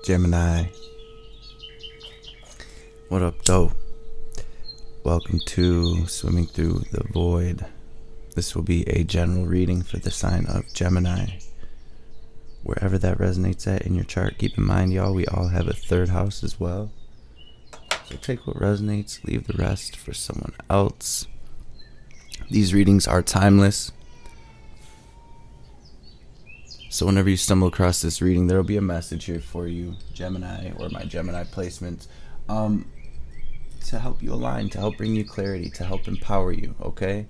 Gemini. What up, though? Welcome to Swimming Through the Void. This will be a general reading for the sign of Gemini. Wherever that resonates at in your chart, keep in mind, y'all, we all have a third house as well. So take what resonates, leave the rest for someone else. These readings are timeless. So whenever you stumble across this reading, there will be a message here for you, Gemini, or my Gemini placements, to help you align, to help bring you clarity, to help empower you, okay?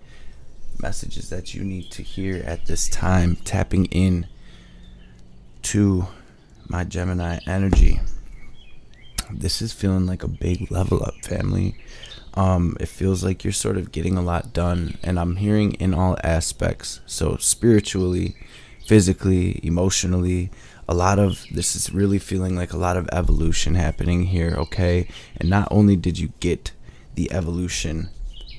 Messages that you need to hear at this time, tapping in to my Gemini energy. This is feeling like a big level up, family. It feels like you're sort of getting a lot done, and I'm hearing in all aspects. So spiritually, physically, emotionally, a lot of this is really feeling like a lot of evolution happening here, okay? And not only did you get the evolution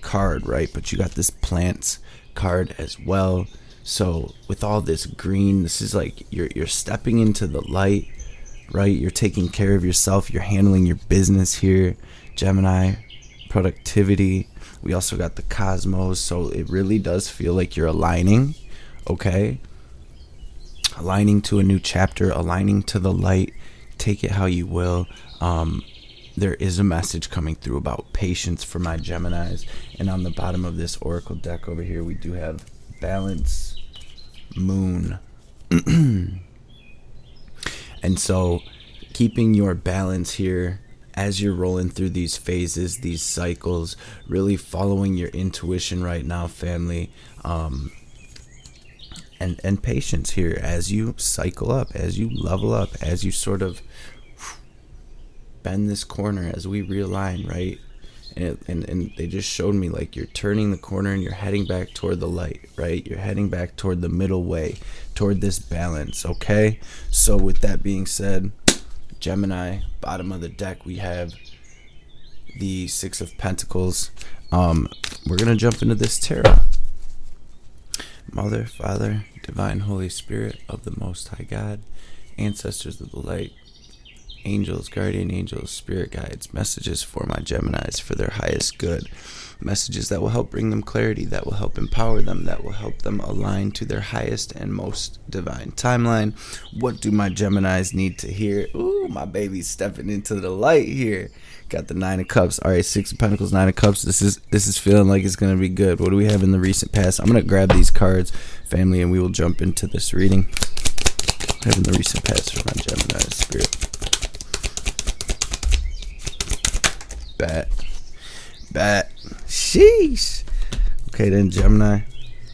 card, right, but you got this plants card as well. So with all this green, this is like you're stepping into the light, right? You're taking care of yourself. You're handling your business here, Gemini. Productivity. We also got the cosmos. So it really does feel like you're aligning, okay? Aligning to a new chapter, aligning to the light. Take it how you will. There is a message coming through about patience for my Geminis. And on the bottom of this oracle deck over here, we do have balance, moon. And so keeping your balance here as you're rolling through these phases, these cycles, really following your intuition right now, family. And patience here as you cycle up, as you level up, as you sort of bend this corner, as we realign, right? And they just showed me like you're turning the corner and you're heading back toward the light, right? You're heading back toward the middle way, toward this balance, okay? So with that being said, Gemini, bottom of the deck, we have the Six of Pentacles. We're going to jump into this tarot. Mother, Father, Divine Holy Spirit of the Most High God, Ancestors of the Light, angels, guardian angels, spirit guides, messages for my Geminis for their highest good, messages that will help bring them clarity, that will help empower them, that will help them align to their highest and most divine timeline. What do my Geminis need to hear? Ooh, my baby's stepping into the light here. Got the Nine of Cups. All right, Six of Pentacles, Nine of Cups. This is feeling like it's gonna be good. What do we have in the recent past? I'm gonna grab these cards, family, and we will jump into this reading. What do we have in the recent past for my Gemini spirit? Bat. Sheesh. Okay, then Gemini.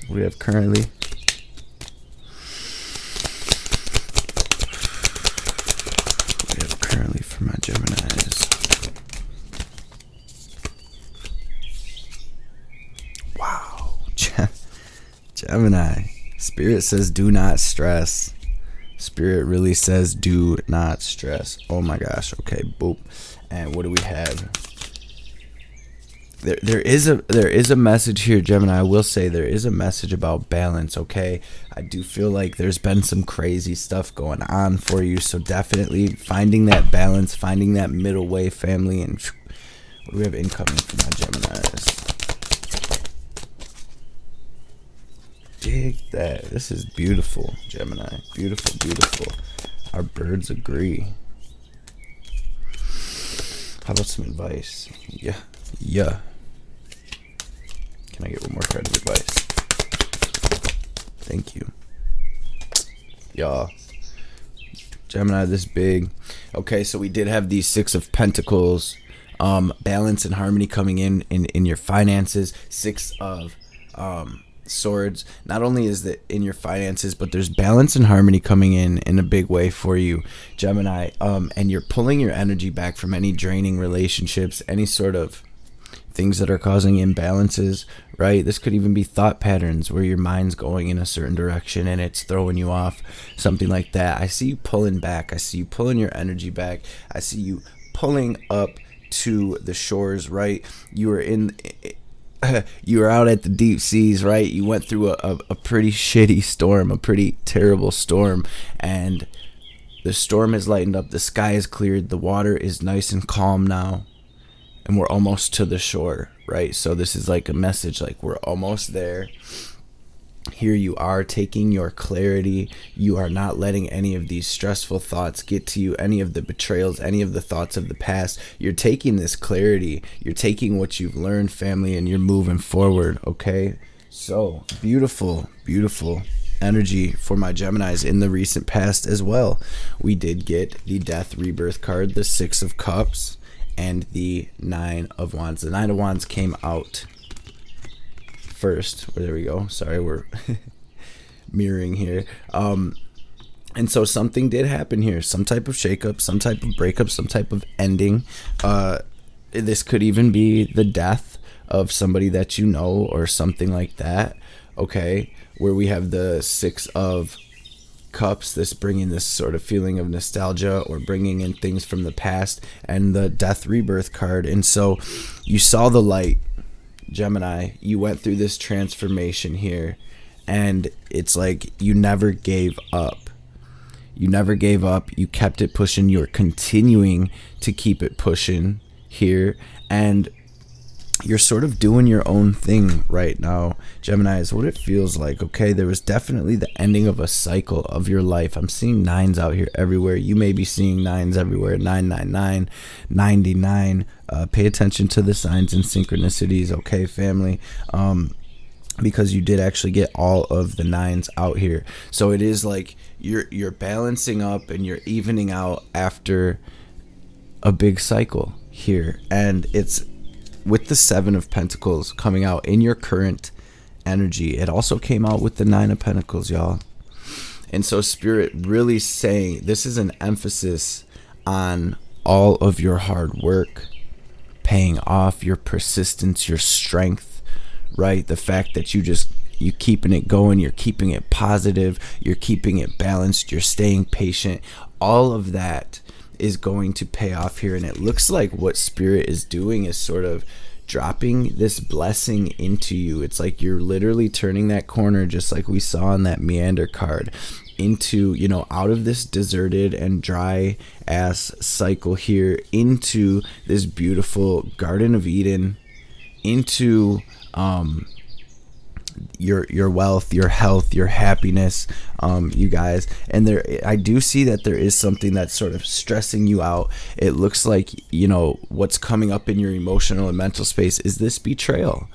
We have currently. For my Geminis. Wow. Gemini. Spirit says do not stress. Spirit really says do not stress. Oh my gosh. Okay, boop. And what do we have? There is a message here, Gemini. I will say there is a message about balance, okay? I do feel like there's been some crazy stuff going on for you, so definitely finding that balance, finding that middle way, family. And what do we have incoming for my Geminis? Dig that. This is beautiful, Gemini. Beautiful, beautiful. Our birds agree. How about some advice? Yeah. Can I get one more card of advice? Thank you. Y'all. Gemini, this big. Okay, so we did have these Six of Pentacles. Balance and harmony coming in your finances. Six of Swords. Not only is that in your finances, but there's balance and harmony coming in a big way for you, Gemini. And you're pulling your energy back from any draining relationships, any sort of things that are causing imbalances, right? This could even be thought patterns where your mind's going in a certain direction and it's throwing you off, something like that. I see you pulling back. I see you pulling your energy back. I see you pulling up to the shores, right? You were out at the deep seas, right? You went through a pretty shitty storm, a pretty terrible storm, and The storm has lightened up. The sky is cleared. The water is nice and calm now. And we're almost to the shore, right? So this is like a message, like we're almost there. Here you are taking your clarity. You are not letting any of these stressful thoughts get to you, any of the betrayals, any of the thoughts of the past. You're taking this clarity. You're taking what you've learned, family, and you're moving forward, okay? So beautiful, beautiful energy for my Geminis in the recent past as well. We did get the Death Rebirth card, the Six of Cups, and the Nine of Wands. The Nine of Wands came out first. There we go. Sorry, we're mirroring here. And so something did happen here. Some type of shakeup, some type of breakup, some type of ending. This could even be the death of somebody that you know or something like that. Okay, where we have the Six of Cups, this bringing this sort of feeling of nostalgia or bringing in things from the past, and the Death Rebirth card. And so you saw the light, Gemini. You went through this transformation here, and it's like you never gave up. You never gave up. You kept it pushing. You're continuing to keep it pushing here, and you're sort of doing your own thing right now, Gemini, is what it feels like. Okay, there was definitely the ending of a cycle of your life. I'm seeing nines out here everywhere. You may be seeing nines everywhere. 999, 99. Pay attention to the signs and synchronicities, okay, family? Because you did actually get all of the nines out here. So it is like you're balancing up and you're evening out after a big cycle here, and it's with the Seven of Pentacles coming out in your current energy. It also came out with the Nine of Pentacles, y'all. And so Spirit really saying this is an emphasis on all of your hard work paying off, your persistence, your strength, right? The fact that you keeping it going, you're keeping it positive, you're keeping it balanced, you're staying patient. All of that is going to pay off here, and it looks like what Spirit is doing is sort of dropping this blessing into you. It's like you're literally turning that corner, just like we saw in that Meander card, into, you know, out of this deserted and dry ass cycle here into this beautiful Garden of Eden, into your wealth, your health, your happiness, you guys. And there, I do see that there is something that's sort of stressing you out. It looks like, you know, what's coming up in your emotional and mental space is this betrayal,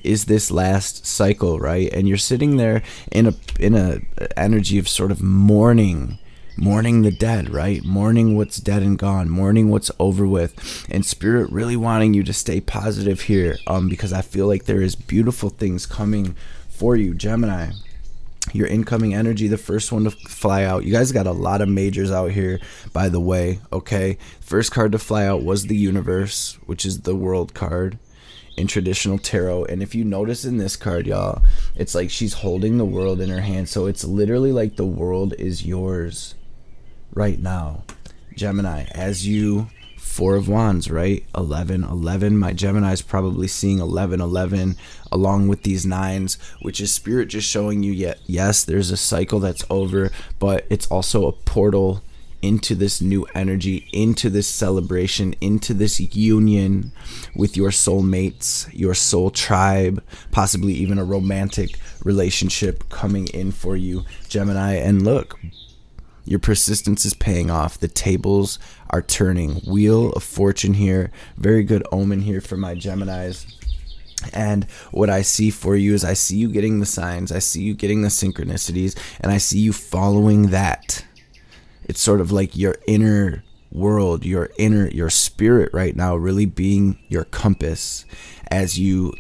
is this last cycle, right? And you're sitting there in a energy of sort of mourning the dead, right? Mourning what's dead and gone, mourning what's over with, and Spirit really wanting you to stay positive here, because I feel like there is beautiful things coming for you, Gemini. Your incoming energy, the first one to fly out. You guys got a lot of majors out here, by the way, okay? First card to fly out was the Universe, which is the World card in traditional tarot. And if you notice in this card, y'all, it's like she's holding the world in her hand. So it's literally like the world is yours right now, Gemini. As you, Four of Wands, right? 1111. My Gemini is probably seeing 1111 along with these nines, which is Spirit just showing you, yes, there's a cycle that's over, but it's also a portal into this new energy, into this celebration, into this union with your soulmates, your soul tribe, possibly even a romantic relationship coming in for you, Gemini. And look, your persistence is paying off. The tables are turning. Wheel of Fortune here. Very good omen here for my Geminis. And what I see for you is I see you getting the signs. I see you getting the synchronicities. And I see you following that. It's sort of like your inner world, your spirit right now really being your compass as you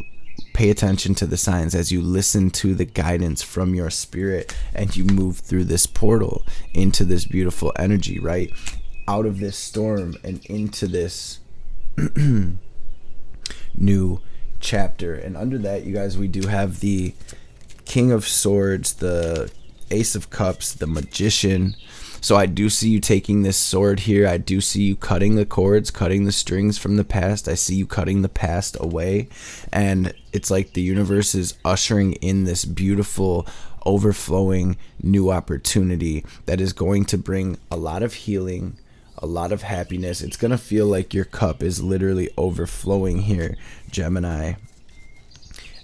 pay attention to the signs, as you listen to the guidance from your spirit, and you move through this portal into this beautiful energy, right? Out of this storm and into this new chapter. And under that, you guys, we do have the King of Swords, the Ace of Cups, the Magician. So I do see you taking this sword here. I do see you cutting the cords, cutting the strings from the past. I see you cutting the past away. And it's like the universe is ushering in this beautiful, overflowing new opportunity that is going to bring a lot of healing, a lot of happiness. It's going to feel like your cup is literally overflowing here, Gemini.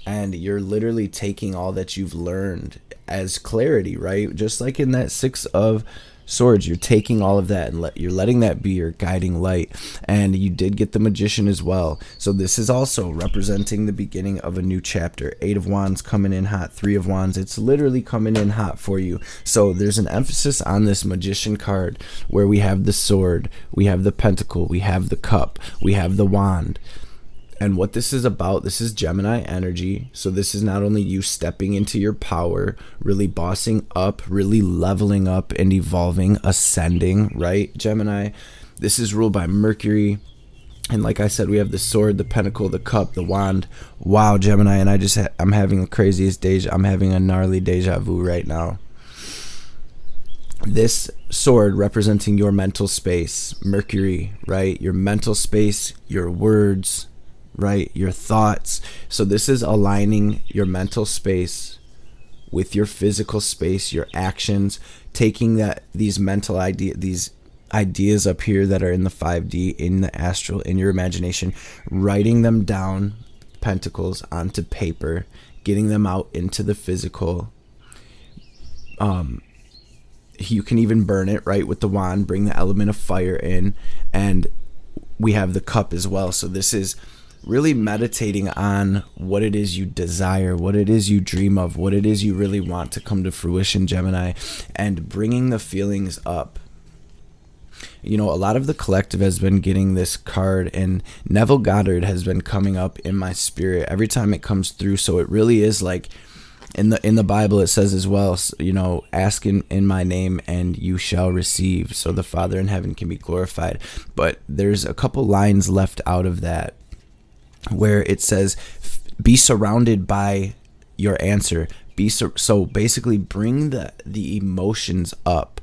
And you're literally taking all that you've learned as clarity, right? Just like in that Six of Swords, you're taking all of that and you're letting that be your guiding light. And you did get the Magician as well. So this is also representing the beginning of a new chapter. 8 of Wands coming in hot, 3 of Wands. It's literally coming in hot for you. So there's an emphasis on this Magician card where we have the sword, we have the pentacle, we have the cup, we have the wand. And what this is about, this is Gemini energy. So this is not only you stepping into your power, really bossing up, really leveling up and evolving, ascending, right, Gemini? This is ruled by Mercury. And like I said, we have the sword, the pentacle, the cup, the wand. Wow, Gemini. And I'm having the craziest I'm having a gnarly deja vu right now. This sword representing your mental space, Mercury, right? Your mental space, your words, right, your thoughts. So this is aligning your mental space with your physical space, your actions, taking these ideas up here that are in the 5D, in the astral, in your imagination, writing them down, pentacles, onto paper, getting them out into the physical. You can even burn it, right, with the wand, bring the element of fire in, and we have the cup as well. So this is really meditating on what it is you desire, what it is you dream of, what it is you really want to come to fruition, Gemini, and bringing the feelings up. You know, a lot of the collective has been getting this card, and Neville Goddard has been coming up in my spirit every time it comes through. So it really is like in the Bible it says as well, you know, ask in my name and you shall receive. So the Father in heaven can be glorified. But there's a couple lines left out of that, where it says, be surrounded by your answer. So basically bring the emotions up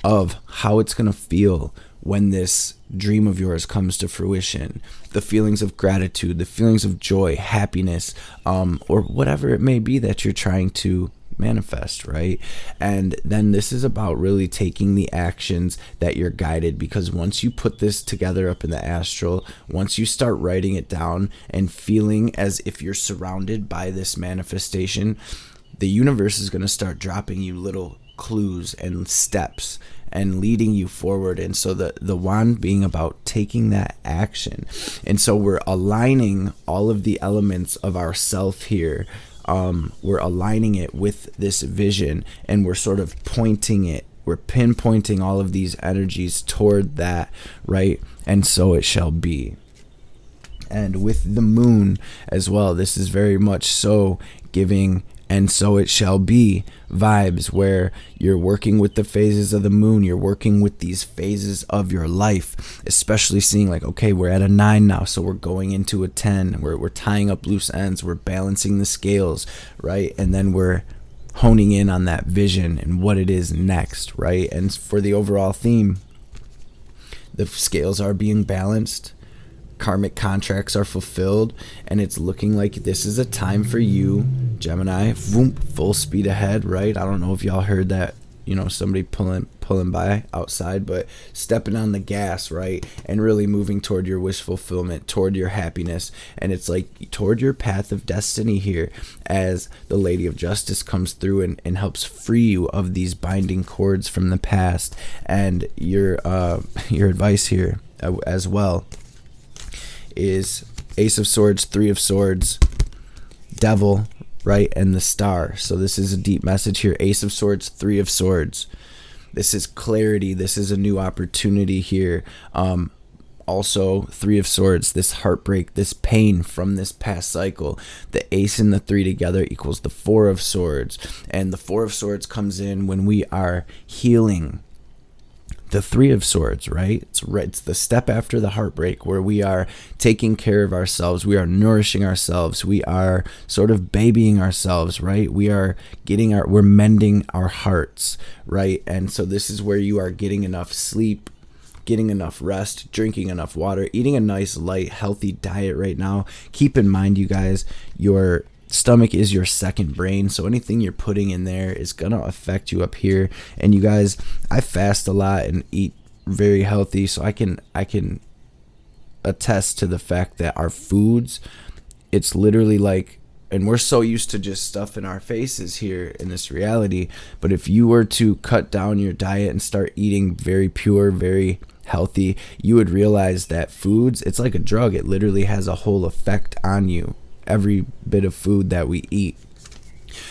of how it's going to feel when this dream of yours comes to fruition. The feelings of gratitude, the feelings of joy, happiness, or whatever it may be that you're trying to manifest, right? And then this is about really taking the actions that you're guided, because once you put this together up in the astral, once you start writing it down and feeling as if you're surrounded by this manifestation, the universe is going to start dropping you little clues and steps and leading you forward. And so the wand being about taking that action. And so we're aligning all of the elements of our self here. We're aligning it with this vision, and we're sort of pointing it. We're pinpointing all of these energies toward that, right? And so it shall be. And with the moon as well, this is very much so giving and so it shall be vibes, where you're working with the phases of the moon. You're working with these phases of your life, especially seeing like, okay, we're at a 9 now, so we're going into a 10. We're tying up loose ends. We're balancing the scales, right? And then we're honing in on that vision and what it is next, right? And for the overall theme, the scales are being balanced. Karmic contracts are fulfilled, and it's looking like this is a time for you, Gemini, full speed ahead, right? I don't know if y'all heard that, you know, somebody pulling by outside, but stepping on the gas, right? And really moving toward your wish fulfillment, toward your happiness. And it's like toward your path of destiny here, as the Lady of Justice comes through and helps free you of these binding cords from the past. And your advice here as well is Ace of Swords, 3 of Swords, Devil, right, and the Star. So this is a deep message here. Ace of Swords, 3 of Swords. This is clarity. This is a new opportunity here. Also, 3 of Swords, this heartbreak, this pain from this past cycle. The Ace and the 3 together equals the 4 of Swords. And the 4 of Swords comes in when we are healing the Three of Swords, right? It's the step after the heartbreak where we are taking care of ourselves. We are nourishing ourselves. We are sort of babying ourselves, right? We're mending our hearts, right? And so this is where you are getting enough sleep, getting enough rest, drinking enough water, eating a nice, light, healthy diet right now. Keep in mind, you guys, your stomach is your second brain, so anything you're putting in there is gonna affect you up here. And you guys, I fast a lot and eat very healthy, so I can attest to the fact that our foods, it's literally like, and we're so used to just stuffing our faces here in this reality, but if you were to cut down your diet and start eating very pure, very healthy, you would realize that foods, it's like a drug. It literally has a whole effect on you, every bit of food that we eat.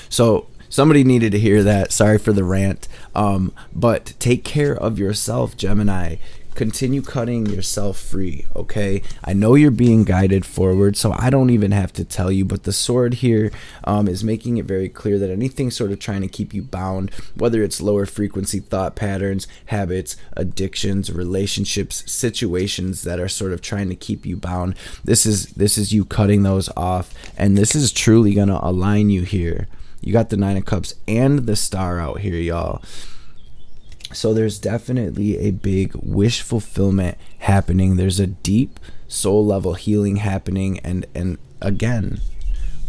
So somebody needed to hear that. Sorry for the rant. But take care of yourself, Gemini. Continue cutting yourself free, okay? I know you're being guided forward, so I don't even have to tell you, but the sword here is making it very clear that anything sort of trying to keep you bound, whether it's lower frequency thought patterns, habits, addictions, relationships, situations that are sort of trying to keep you bound, this is you cutting those off, and this is truly gonna align you here. You got the Nine of Cups and the Star out here, y'all. So there's definitely a big wish fulfillment happening. There's a deep soul level healing happening. And again,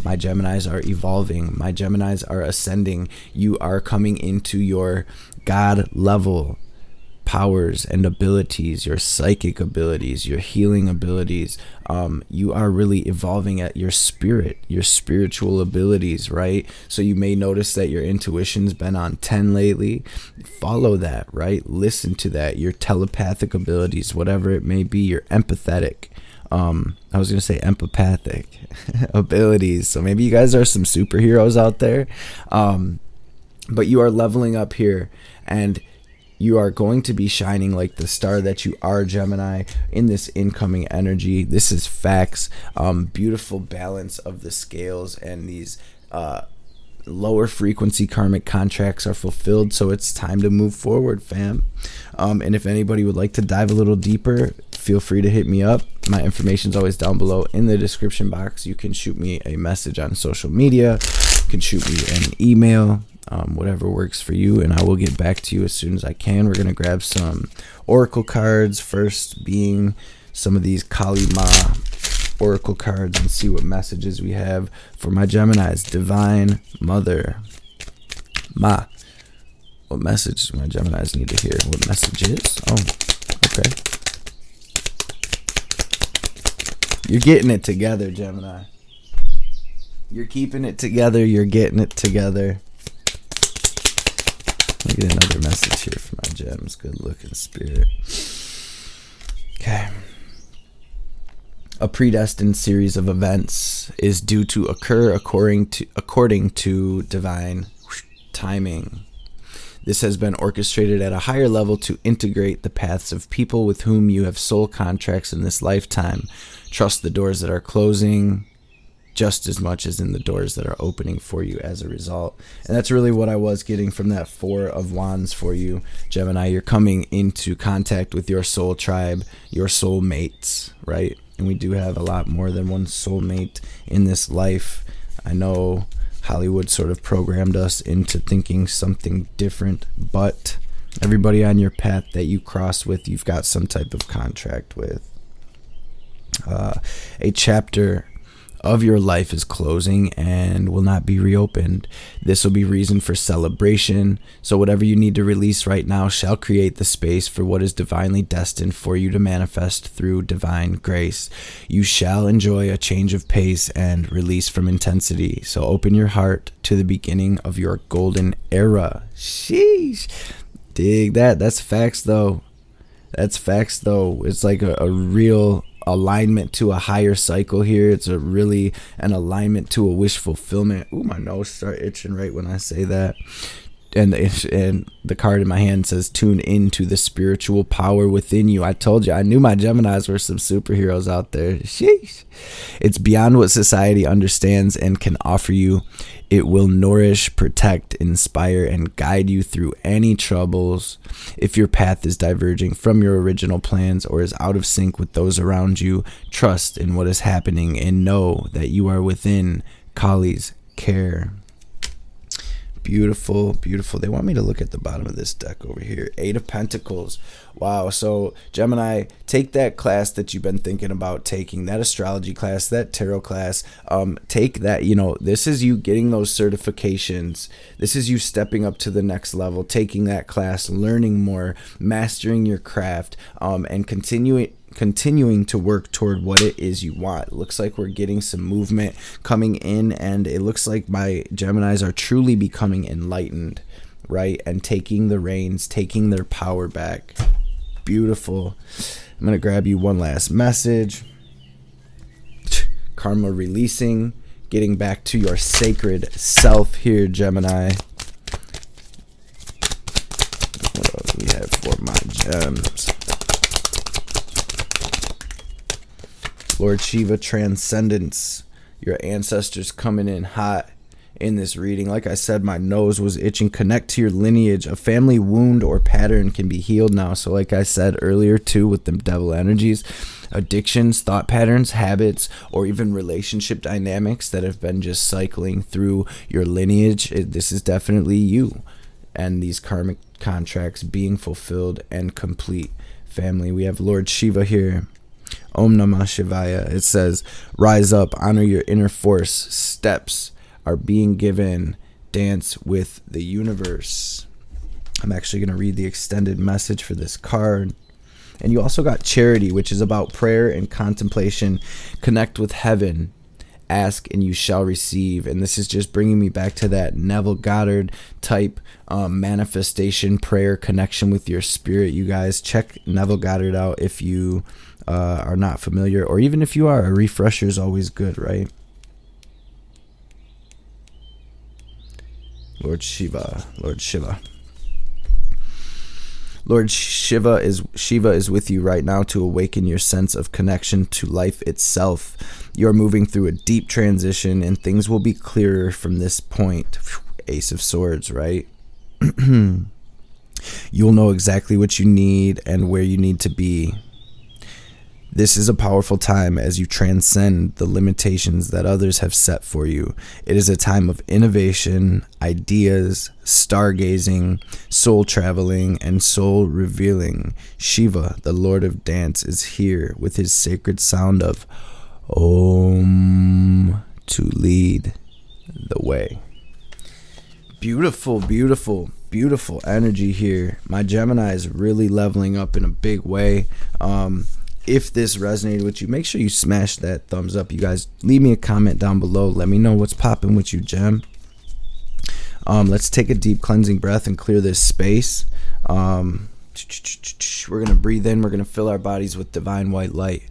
my Geminis are evolving. My Geminis are ascending. You are coming into your God level powers and abilities, your psychic abilities, your healing abilities. You are really evolving at your spirit, your spiritual abilities, right? So you may notice that your intuition's been on 10 lately. Follow that, right? Listen to that. Your telepathic abilities, whatever it may be, your empathetic, I was going to say empathic abilities. So maybe you guys are some superheroes out there. But you are leveling up here, and you are going to be shining like the star that you are, Gemini, in this incoming energy. This is facts. Beautiful balance of the scales, and these lower frequency karmic contracts are fulfilled. So it's time to move forward, fam. And if anybody would like to dive a little deeper, feel free to hit me up. My information is always down below in the description box. You can shoot me a message on social media. You can shoot me an email. Whatever works for you, and I will get back to you as soon as I can. We're going to grab some oracle cards, first being some of these Kali Ma oracle cards, and see what messages we have for my Geminis. Divine Mother Ma. What message do my Geminis need to hear? What messages? Oh, okay. You're getting it together, Gemini. You're keeping it together. You're getting it together. Let me get another message here for my gems. Good looking spirit. Okay. A predestined series of events is due to occur according to divine timing. This has been orchestrated at a higher level to integrate the paths of people with whom you have soul contracts in this lifetime. Trust the doors that are closing just as much as in the doors that are opening for you as a result. And that's really what I was getting from that Four of Wands for you, Gemini. You're coming into contact with your soul tribe, your soul mates, right? And we do have a lot more than one soulmate in this life. I know Hollywood sort of programmed us into thinking something different, but everybody on your path that you cross with, you've got some type of contract with. A chapter of your life is closing and will not be reopened. This will be reason for celebration. So whatever you need to release right now shall create the space for what is divinely destined for you to manifest through divine grace. You shall enjoy a change of pace and release from intensity. So open your heart to the beginning of your golden era. Sheesh. Dig that. That's facts though. That's facts though. It's like a real alignment to a higher cycle here. It's a really an alignment to a wish fulfillment. Ooh, my nose start itching right when I say that. and the card in my hand says tune into the spiritual power within you. I told you, I knew my Geminis were some superheroes out there. Sheesh. It's beyond what society understands and can offer you. It will nourish, protect, inspire, and guide you through any troubles. If your path is diverging from your original plans or is out of sync with those around you, trust in what is happening and know that you are within Kali's care. Beautiful, beautiful. They want me to look at the bottom of this deck over here. 8 of Pentacles. Wow. So Gemini, take that class that you've been thinking about taking, that astrology class, that tarot class. Take that. This is you getting those certifications. This is you stepping up to the next level, taking that class, learning more, mastering your craft, and continuing to work toward what it is you want. It looks like we're getting some movement coming in, and it looks like my Geminis are truly becoming enlightened, right? And taking the reins, taking their power back. Beautiful. I'm going to grab you one last message. Karma releasing, getting back to your sacred self here, Gemini. What else do we have for my gems? Lord Shiva, transcendence. Your ancestors coming in hot in this reading. Like I said, my nose was itching. Connect to your lineage. A family wound or pattern can be healed now. So like I said earlier too, with them devil energies, addictions, thought patterns, habits, or even relationship dynamics that have been just cycling through your lineage, this is definitely you. And these karmic contracts being fulfilled and complete. Family, we have Lord Shiva here. Om Namah Shivaya. It says, rise up, honor your inner force. Steps are being given. Dance with the universe. I'm actually going to read the extended message for this card. And you also got charity, which is about prayer and contemplation. Connect with heaven. Ask and you shall receive. And this is just bringing me back to that Neville Goddard type manifestation prayer connection with your spirit. You guys check Neville Goddard out if you are not familiar, or even if you are. A refresher is always good, right? Lord Shiva, Lord Shiva. Lord Shiva is with you right now to awaken your sense of connection to life itself. You're moving through a deep transition and things will be clearer from this point. Ace of Swords, right? You'll know exactly what you need and where you need to be. This is a powerful time as you transcend the limitations that others have set for you. It is a time of innovation, ideas, stargazing, soul traveling, and soul revealing. Shiva, the Lord of Dance, is here with his sacred sound of Om to lead the way. Beautiful, beautiful, beautiful energy here. My Gemini is really leveling up in a big way. If this resonated with you, make sure you smash that thumbs up. You guys, leave me a comment down below. Let me know what's popping with you, Gem. Let's take a deep cleansing breath and clear this space. We're going to breathe in. We're going to fill our bodies with divine white light.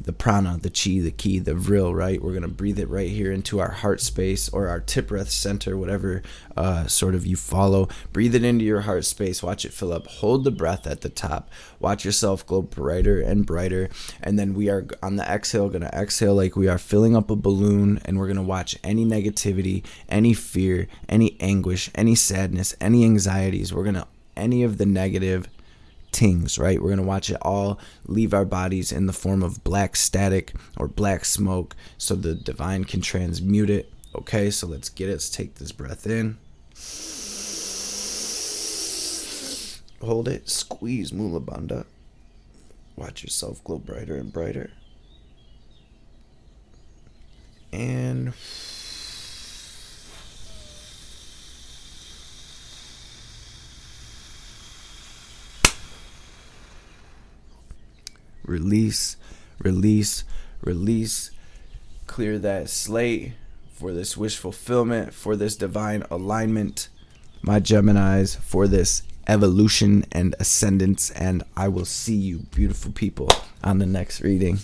The prana, the chi, the ki, the vril, right? We're going to breathe it right here into our heart space or our tip breath center, whatever sort of you follow. Breathe it into your heart space. Watch it fill up. Hold the breath at the top. Watch yourself glow brighter and brighter. And then we are on the exhale going to exhale like we are filling up a balloon, and we're going to watch any negativity, any fear, any anguish, any sadness, any anxieties. We're going to, any of the negative things, right? We're going to watch it all leave our bodies in the form of black static or black smoke so the divine can transmute it. Okay, so let's get it. Let's take this breath in. Hold it. Squeeze Mula Bandha. Watch yourself glow brighter and brighter. And release, release, release. Clear that slate for this wish fulfillment, for this divine alignment, my Geminis, for this evolution and ascendance. And I will see you, beautiful people, on the next reading.